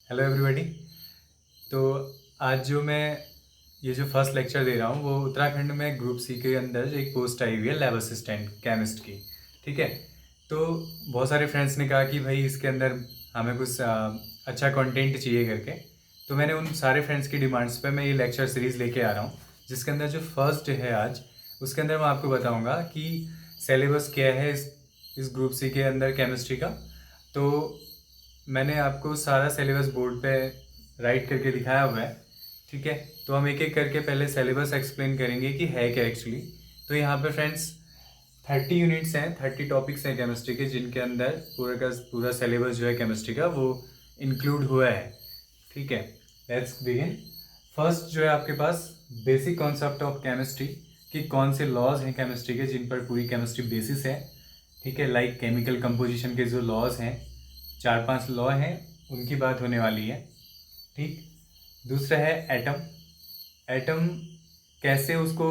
Hello everybody. तो आज ये जो फर्स्ट लेक्चर दे रहा हूँ वो उत्तराखंड में ग्रुप सी के अंदर एक पोस्ट आई हुई है लैब असिस्टेंट केमिस्ट की। ठीक है। तो बहुत सारे फ्रेंड्स ने कहा कि भाई इसके अंदर हमें कुछ अच्छा कंटेंट चाहिए करके। तो मैंने उन सारे फ्रेंड्स की डिमांड्स पे मैं ये लेक्चर सीरीज़ लेके आ रहा हूँ, जिसके अंदर जो फर्स्ट है आज, उसके अंदर मैं आपको बताऊँगा कि सिलेबस क्या है इस ग्रुप सी के अंदर केमिस्ट्री का। तो मैंने आपको सारा सिलेबस बोर्ड पे राइट करके दिखाया हुआ है। ठीक है। तो हम एक एक करके पहले सिलेबस एक्सप्लेन करेंगे कि है क्या एक्चुअली। तो यहाँ पे फ्रेंड्स 30 यूनिट्स हैं, 30 टॉपिक्स हैं केमिस्ट्री के, जिनके अंदर पूरा का पूरा सिलेबस जो है केमिस्ट्री का वो इंक्लूड हुआ है। ठीक है। Let's begin. फर्स्ट जो है आपके पास बेसिक कॉन्सेप्ट ऑफ केमिस्ट्री, कि कौन से लॉज हैं केमिस्ट्री के जिन पर पूरी केमिस्ट्री बेसिस है। ठीक है। लाइक केमिकल कंपोजिशन के जो लॉज हैं, 4-5 लॉ हैं, उनकी बात होने वाली है। ठीक। दूसरा है एटम। एटम कैसे उसको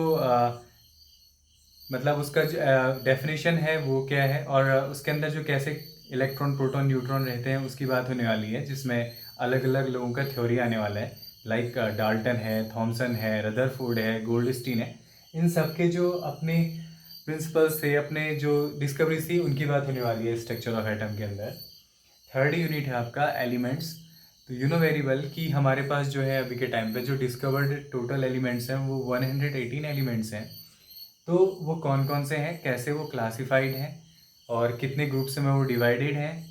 मतलब उसका जो डेफिनेशन है वो क्या है, और उसके अंदर जो कैसे इलेक्ट्रॉन प्रोटॉन न्यूट्रॉन रहते हैं उसकी बात होने वाली है, जिसमें अलग अलग लोगों का थ्योरी आने वाला है। लाइक डाल्टन है, थॉमसन है, रदरफोर्ड है, गोल्डस्टीन है। इन सब के जो अपने प्रिंसिपल्स थे, अपने जो डिस्कवरीज थी, उनकी बात होने वाली है स्ट्रक्चर ऑफ एटम के अंदर। थर्ड यूनिट है आपका एलिमेंट्स। तो यू नो वेरी वेल कि हमारे पास जो है अभी के टाइम पे जो डिस्कवर्ड टोटल एलिमेंट्स हैं वो 118 एलिमेंट्स हैं। तो वो कौन कौन से हैं, कैसे वो क्लासिफाइड हैं, और कितने ग्रुप्स में वो डिवाइडेड हैं,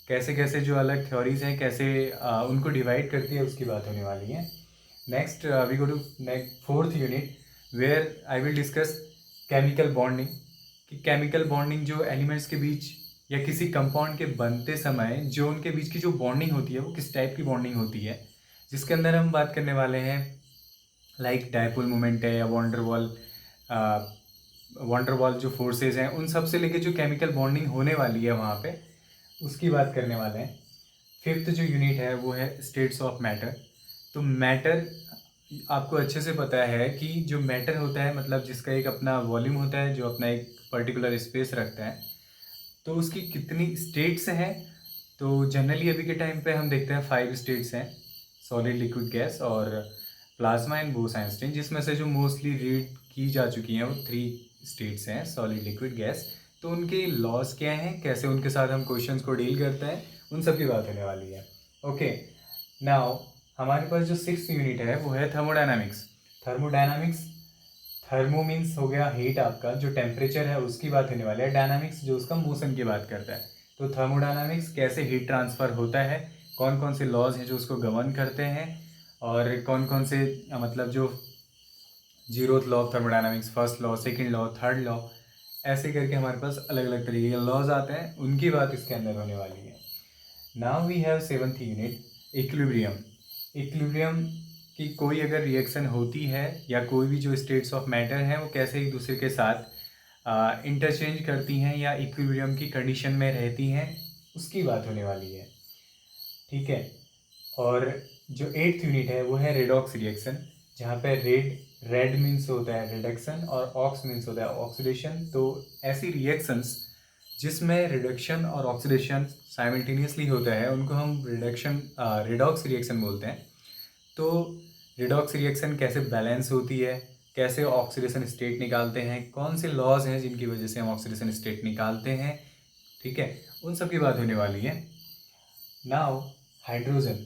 कैसे कैसे जो अलग थ्योरीज हैं कैसे उनको डिवाइड करती है, उसकी बात होने वाली है। Next we go to next fourth unit where I will discuss chemical bonding. कि केमिकल बॉन्डिंग जो एलिमेंट्स के बीच या किसी कंपाउंड के बनते समय जो उनके बीच की जो बॉन्डिंग होती है वो किस टाइप की बॉन्डिंग होती है, जिसके अंदर हम बात करने वाले हैं लाइक डायपोल मोमेंट है, या वॉन्डर वॉल जो फोर्सेज हैं, उन सब से लेके जो केमिकल बॉन्डिंग होने वाली है वहाँ पे, उसकी बात करने वाले हैं। फिफ्थ जो यूनिट है वो है स्टेट्स ऑफ मैटर। तो मैटर आपको अच्छे से पता है कि जो मैटर होता है मतलब जिसका एक अपना वॉल्यूम होता है, जो अपना एक पर्टिकुलर स्पेस रखता है, तो उसकी कितनी स्टेट्स हैं। तो जनरली अभी के टाइम पे हम देखते हैं 5 स्टेट्स हैं, सॉलिड, लिक्विड, गैस और प्लाज्मा एंड बोस-आइंस्टीन, जिसमें से जो मोस्टली रीड की जा चुकी हैं वो 3 स्टेट्स हैं, सॉलिड, लिक्विड, गैस। तो उनके लॉज क्या हैं, कैसे उनके साथ हम क्वेश्चंस को डील करते हैं, उन सब की बात होने वाली है। ओके। नाउ हमारे पास जो 6th यूनिट है वो है थर्मोडायनामिक्स। थर्मोडायनामिक्स, थर्मो मीन्स हो गया हीट, आपका जो टेम्परेचर है उसकी बात होने वाली है। डायनामिक्स जो उसका मोशन की बात करता है। तो थर्मोडायनामिक्स कैसे हीट ट्रांसफ़र होता है, कौन कौन से लॉज हैं जो उसको गवर्न करते हैं, और कौन कौन से मतलब जो zeroth law of thermodynamics, first law, second law, third law, ऐसे करके हमारे पास अलग अलग तरीके के लॉज आते हैं, उनकी बात इसके अंदर होने वाली है। Now we have 7th unit equilibrium. Equilibrium की कोई अगर रिएक्शन होती है या कोई भी जो स्टेट्स ऑफ मैटर हैं वो कैसे एक दूसरे के साथ इंटरचेंज करती हैं या इक्विलिब्रियम की कंडीशन में रहती हैं, उसकी बात होने वाली है। ठीक है। और जो 8th यूनिट है वो है रेडॉक्स रिएक्शन, जहाँ पे रेड मीन्स होता है रिडक्शन और ऑक्स मीन्स होता है ऑक्सीडेशन। तो ऐसी रिएक्शंस जिसमें रिडक्शन और ऑक्सीडेशन साइमल्टेनियसली होता है उनको हम रेडॉक्स रिएक्शन बोलते हैं। तो रिडॉक्स रिएक्शन कैसे बैलेंस होती है, कैसे ऑक्सीडेशन स्टेट निकालते हैं, कौन से लॉज हैं जिनकी वजह से हम ऑक्सीडेशन स्टेट निकालते हैं, ठीक है, उन सब की बात होने वाली है। Now hydrogen.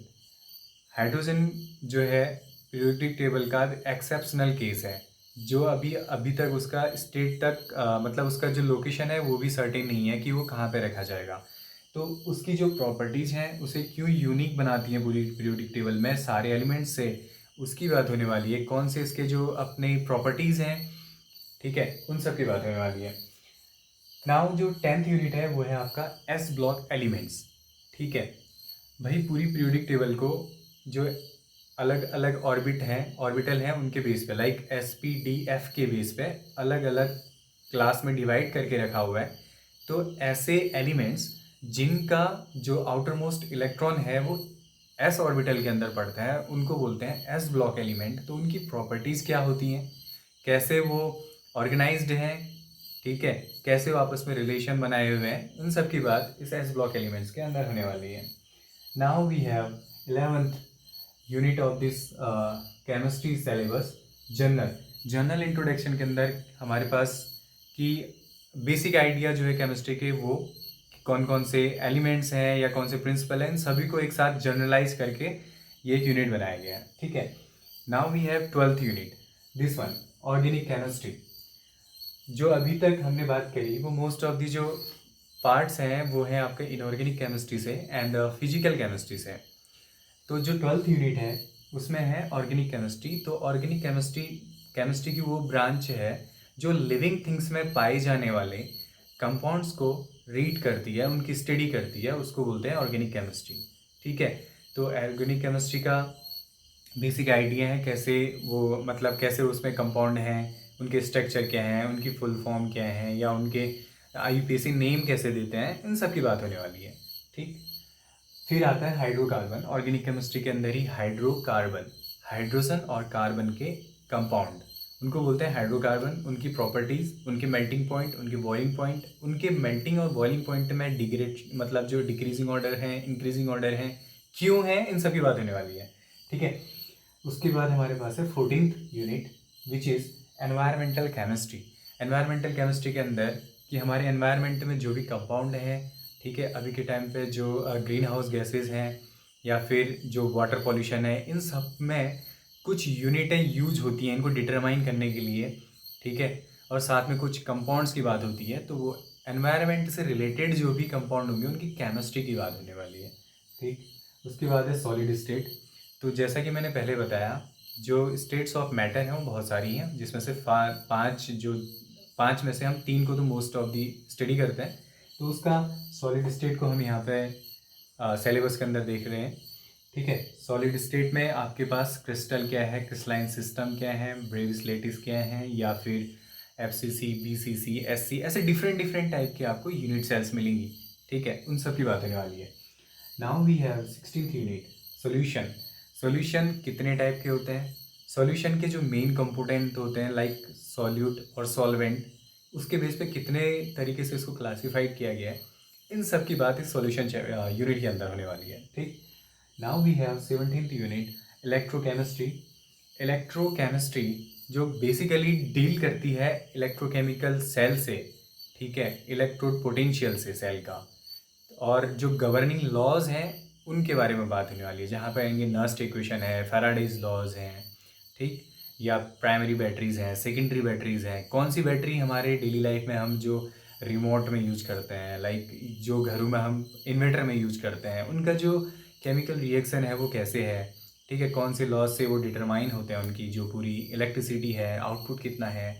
हाइड्रोजन जो है पीरियोडिक टेबल का एक्सेप्शनल केस है, जो अभी अभी तक उसका स्टेट तक मतलब उसका जो लोकेशन है वो भी सर्टेन नहीं है कि वो कहाँ पे रखा जाएगा। तो उसकी जो प्रॉपर्टीज़ हैं उसे क्यों यूनिक बनाती हैं पूरी पीरियोडिक टेबल में सारे एलिमेंट्स से, उसकी बात होने वाली है। कौन से इसके जो अपने प्रॉपर्टीज़ हैं, ठीक है, उन सब की बात होने वाली है। नाउ जो 10th यूनिट है वो है आपका एस ब्लॉक एलिमेंट्स। ठीक है भाई, पूरी पीरियोडिक टेबल को जो अलग अलग ऑर्बिटल हैं उनके बेस पे, लाइक SP D F के बेस पे अलग अलग क्लास में डिवाइड करके रखा हुआ है। तो ऐसे एलिमेंट्स जिनका जो आउटर मोस्ट इलेक्ट्रॉन है वो एस ऑर्बिटल के अंदर पड़ता है उनको बोलते हैं एस ब्लॉक एलिमेंट। तो उनकी प्रॉपर्टीज़ क्या होती हैं, कैसे वो ऑर्गेनाइज्ड हैं, ठीक है, कैसे वो आपस में रिलेशन बनाए हुए हैं, उन सब की बात इस एस ब्लॉक एलिमेंट्स के अंदर होने वाली है। Now we have 11th unit of this chemistry syllabus general introduction के अंदर हमारे पास कि बेसिक आइडिया जो है केमिस्ट्री के, वो कौन कौन से एलिमेंट्स हैं या कौन से प्रिंसिपल हैं, इन सभी को एक साथ जनरलाइज करके ये एक यूनिट बनाया गया है। ठीक है, now we have 12th unit, this one organic chemistry. जो अभी तक हमने बात करी वो मोस्ट ऑफ दी जो पार्ट्स हैं वो हैं आपके इनऑर्गेनिक केमिस्ट्री से एंड फिजिकल केमिस्ट्री से। तो जो 12th यूनिट है उसमें है ऑर्गेनिक केमिस्ट्री। तो ऑर्गेनिक केमिस्ट्री की वो ब्रांच है जो लिविंग थिंग्स में पाए जाने वाले कंपाउंड्स को रीड करती है, उनकी स्टडी करती है, उसको बोलते हैं ऑर्गेनिक केमिस्ट्री। ठीक है, तो ऑर्गेनिक केमिस्ट्री का बेसिक आइडिया है कैसे वो, मतलब कैसे उसमें कंपाउंड हैं, उनके स्ट्रक्चर क्या हैं, उनकी फुल फॉर्म क्या है, या उनके आईयूपीएसी नेम कैसे देते हैं, इन सब की बात होने वाली है। ठीक, फिर आता है हाइड्रोकार्बन। ऑर्गेनिक केमिस्ट्री के अंदर ही हाइड्रोकार्बन, हाइड्रोजन और कार्बन के कंपाउंड, उनको बोलते हैं हाइड्रोकार्बन। उनकी प्रॉपर्टीज़, उनके मेल्टिंग पॉइंट, उनके बॉइलिंग पॉइंट, उनके मेल्टिंग और बॉइलिंग पॉइंट में मतलब जो डिक्रीजिंग ऑर्डर हैं, इंक्रीजिंग ऑर्डर हैं, क्यों हैं, इन सब की बात होने वाली है। ठीक है, उसके बाद हमारे पास है 14th unit which is environmental chemistry. Environmental chemistry के अंदर कि हमारे एनवायरनमेंट में जो भी कंपाउंड हैं, ठीक है, अभी के टाइम पे जो ग्रीन हाउस गैसेज हैं या फिर जो वाटर पॉल्यूशन है, इन सब में कुछ यूनिटें यूज होती हैं इनको डिटरमाइन करने के लिए। ठीक है, और साथ में कुछ कंपाउंड्स की बात होती है। तो वो एनवायरनमेंट से रिलेटेड जो भी कंपाउंड होंगे उनकी केमिस्ट्री की बात होने वाली है। ठीक, उसके बाद है सॉलिड स्टेट। तो जैसा कि मैंने पहले बताया, जो स्टेट्स ऑफ मैटर हैं वो बहुत सारी हैं, जिसमें से पाँच में से हम 3 को तो मोस्ट ऑफ दी स्टडी करते हैं। तो उसका सॉलिड स्टेट को हम यहाँ पे सिलेबस के अंदर देख रहे हैं। ठीक है, सॉलिड स्टेट में आपके पास क्रिस्टल क्या है, क्रिस्टलाइन सिस्टम क्या है, ब्रेविस लेटिस क्या है, या फिर FCC, BCC, SC, ऐसे डिफरेंट टाइप के आपको यूनिट सेल्स मिलेंगी। ठीक है, उन सब की बात होने वाली है। Now we have 16th unit solution. Solution कितने टाइप के होते हैं, सॉल्यूशन के जो मेन कंपोनेंट होते हैं लाइक सॉल्यूट और सॉल्वेंट, उसके बेस पे कितने तरीके से इसको क्लासिफाइड किया गया है, इन सब की बात इस सॉल्यूशन यूनिट के अंदर होने वाली है। ठीक, now we have 17th unit electrochemistry. Electrochemistry जो बेसिकली डील करती है इलेक्ट्रोकेमिकल सेल से, ठीक है, इलेक्ट्रोड पोटेंशियल से सेल का, और जो गवर्निंग लॉज हैं उनके बारे में बात होने वाली है, जहाँ पर आएंगे नर्स्ट इक्वेशन है, फैराडेज लॉज हैं, ठीक, या प्राइमरी बैटरीज़ हैं, सेकेंडरी बैटरीज़ हैं, कौन सी बैटरी हमारे डेली लाइफ में हम जो रिमोट में यूज करते हैं, लाइक जो घरों में हम इन्वर्टर में यूज करते हैं, उनका जो केमिकल रिएक्शन है वो कैसे है। ठीक है, कौन से लॉज से वो डिटरमाइन होते हैं, उनकी जो पूरी इलेक्ट्रिसिटी है, आउटपुट कितना है,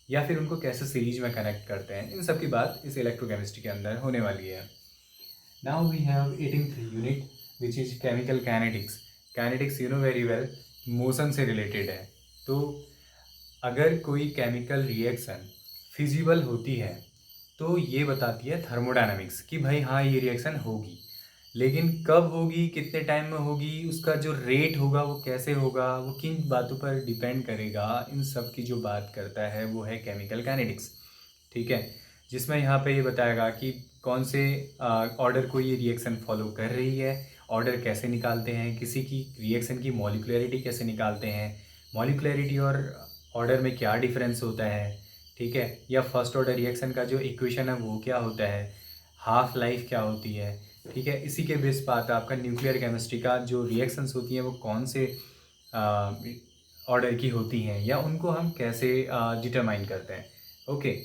या फिर उनको कैसे सीरीज में कनेक्ट करते हैं, इन सब की बात इस इलेक्ट्रोकेमिस्ट्री के अंदर होने वाली है। Now we have 18th unit which is chemical kinetics. Kinetics you know very well, motion से रिलेटेड है। तो अगर कोई केमिकल रिएक्शन फिजिबल होती है तो ये बताती है थर्मोडायनामिक्स कि भाई हाँ ये रिएक्शन होगी, लेकिन कब होगी, कितने टाइम में होगी, उसका जो रेट होगा वो कैसे होगा, वो किन बातों पर डिपेंड करेगा, इन सब की जो बात करता है वो है केमिकल काइनेटिक्स। ठीक है, जिसमें यहाँ पे ये बताएगा कि कौन से ऑर्डर को ये रिएक्शन फॉलो कर रही है, ऑर्डर कैसे निकालते हैं, किसी की रिएक्शन की मॉलिक्युलरिटी कैसे निकालते हैं, मॉलिक्युलरिटी और ऑर्डर में क्या डिफरेंस होता है। ठीक है, या फर्स्ट ऑर्डर रिएक्शन का जो इक्वेशन है वो क्या होता है, हाफ लाइफ क्या होती है। ठीक है, इसी के बेस पर आता है आपका न्यूक्लियर केमिस्ट्री का जो रिएक्शंस होती हैं वो कौन से ऑर्डर की होती हैं, या उनको हम कैसे डिटरमाइन करते हैं। ओके,